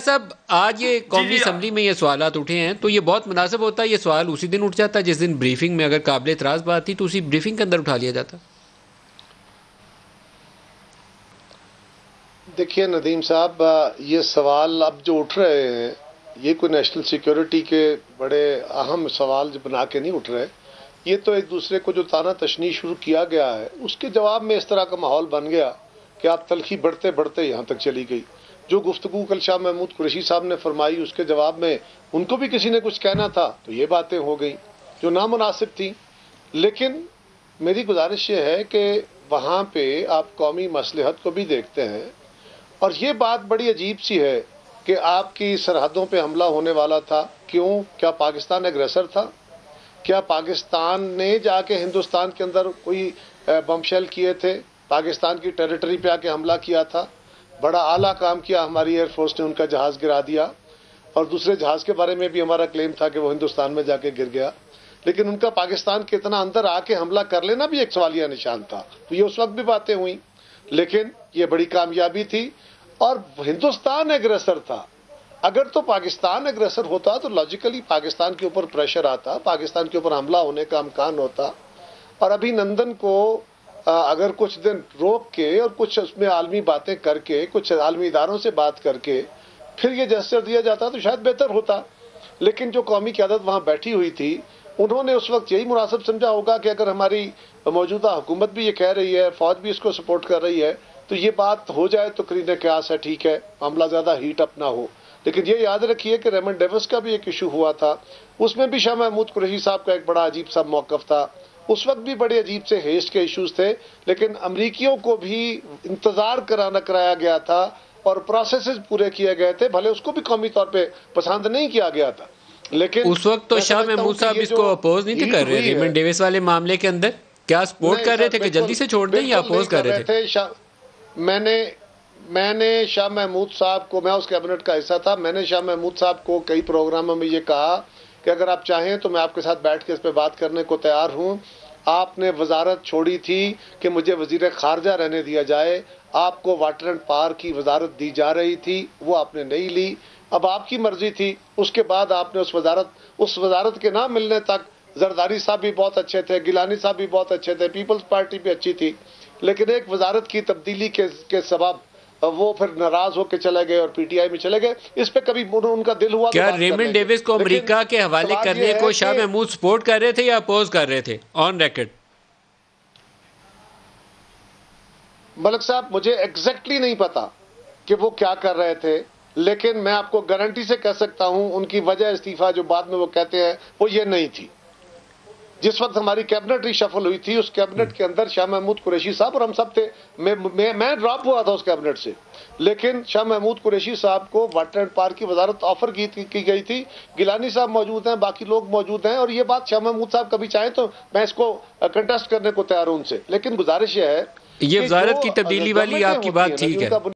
साहब, आज ये कौमी असम्बली में ये सवालात उठे हैं तो ये बहुत मुनासिब होता है, ये सवाल उसी दिन उठ जाता है जिस दिन ब्रीफिंग में अगर काबिल एतराज़ बात थी तो उसी ब्रीफिंग के अंदर उठा लिया जाता। देखिए नदीम साहब, ये सवाल अब जो उठ रहे हैं ये कोई नेशनल सिक्योरिटी के बड़े अहम सवाल जो बना के नहीं उठ रहे। ये तो एक दूसरे को जो ताना तशनी शुरू किया गया है उसके जवाब में इस तरह का माहौल बन गया कि आप तलखी बढ़ते बढ़ते यहाँ तक चली गई। जो गुफ्तगू कल शाह महमूद कुरैशी साहब ने फरमाई उसके जवाब में उनको भी किसी ने कुछ कहना था तो ये बातें हो गई जो नामुनासिब थी। लेकिन मेरी गुजारिश ये है कि वहाँ पे आप कौमी मसलहत को भी देखते हैं और ये बात बड़ी अजीब सी है कि आपकी सरहदों पे हमला होने वाला था। क्यों? क्या पाकिस्तान एग्रेसर था? क्या पाकिस्तान ने जाके हिंदुस्तान के अंदर कोई बमशेल किए थे? पाकिस्तान की टेरिटरी पे आके हमला किया था? बड़ा आला काम किया हमारी एयरफोर्स ने, उनका जहाज़ गिरा दिया और दूसरे जहाज़ के बारे में भी हमारा क्लेम था कि वो हिंदुस्तान में जाके गिर गया। लेकिन उनका पाकिस्तान के इतना अंदर आके हमला कर लेना भी एक सवालिया निशान था। तो ये उस वक्त भी बातें हुई, लेकिन ये बड़ी कामयाबी थी और हिंदुस्तान एग्रेसर था। अगर तो पाकिस्तान एग्रेसर होता तो लॉजिकली पाकिस्तान के ऊपर प्रेशर आता, पाकिस्तान के ऊपर हमला होने का अमकान होता और अभिनंदन को अगर कुछ दिन रोक के और कुछ उसमें आलमी बातें करके, कुछ आलमी इदारों से बात करके फिर ये जेस्चर दिया जाता तो शायद बेहतर होता। लेकिन जो कौमी क़यादत वहाँ बैठी हुई थी उन्होंने उस वक्त यही मुनासिब समझा होगा कि अगर हमारी मौजूदा हुकूमत भी ये कह रही है, फौज भी इसको सपोर्ट कर रही है तो ये बात हो जाए तो करीने क्यास है, ठीक है, मामला ज़्यादा हीट अप ना हो। लेकिन ये याद रखिए कि रेमंड डेविस का भी एक इशू हुआ था, उसमें भी शाह महमूद कुरैशी साहब का एक बड़ा अजीब सा मौक़िफ़ था। उस वक्त भी बड़े अजीब से हेस्ट के इशूज़ थे, लेकिन अमरीकियों को भी इंतज़ार कराया गया था और प्रोसेसेस पूरे किए गए थे। भले उसको भी कौमी तौर पर पसंद नहीं किया गया था, लेकिन उस वक्त तो शाह महमूद साहब इसको अपोज नहीं थे कर रहे। रेमंड डेविस वाले मामले के अंदर क्या सपोर्ट कर रहे थे कि जल्दी से छोड़ दें या अपोज कर रहे थे? मैंने शाह महमूद साहब को, मैं उस कैबिनेट का हिस्सा था, मैंने शाह महमूद साहब को कई प्रोग्रामों में ये कहा कि अगर आप चाहें तो मैं आपके साथ बैठ के इस पर बात करने को तैयार हूँ। आपने वजारत छोड़ी थी कि मुझे वजीर खारजा रहने दिया जाए, आपको वाटर एंड पावर की वजारत दी जा रही थी, वो आपने नहीं ली, अब आपकी मर्जी थी। उसके बाद आपने उस वजारत के ना मिलने तक जरदारी साहब भी बहुत अच्छे थे, गिलानी साहब भी बहुत अच्छे थे, पीपल्स पार्टी भी अच्छी थी, लेकिन एक वजारत की तब्दीली के सबब वो फिर नाराज होकर चले गए और पीटीआई में चले गए। इस पे कभी उनका दिल हुआ? क्या रेमंड डेविस को अमेरिका के हवाले करने को शाह महमूद सपोर्ट कर रहे थे या अपोज कर रहे थे ऑन रिकॉर्ड? मलिक साहब, मुझे एग्जैक्टली नहीं पता कि वो क्या कर रहे थे, लेकिन मैं आपको गारंटी से कह सकता हूं उनकी वजह इस्तीफा जो बाद में वो कहते हैं वो ये नहीं थी। जिस वक्त हमारी कैबिनेट रिशफल हुई थी उस कैबिनेट के अंदर शाह महमूद कुरैशी साहब और हम सब थे। मैं ड्रॉप हुआ था उस कैबिनेट से, लेकिन शाह महमूद कुरैशी साहब को वाटर एंड पावर की वजारत ऑफर की गई थी। गिलानी साहब मौजूद हैं, बाकी लोग मौजूद हैं और ये बात शाह महमूद साहब कभी चाहें तो मैं इसको कंटेस्ट करने को तैयार हूं उनसे। लेकिन गुजारिश ये है, ये वजारत की तब्दीली वाली आपकी बात ठीक है।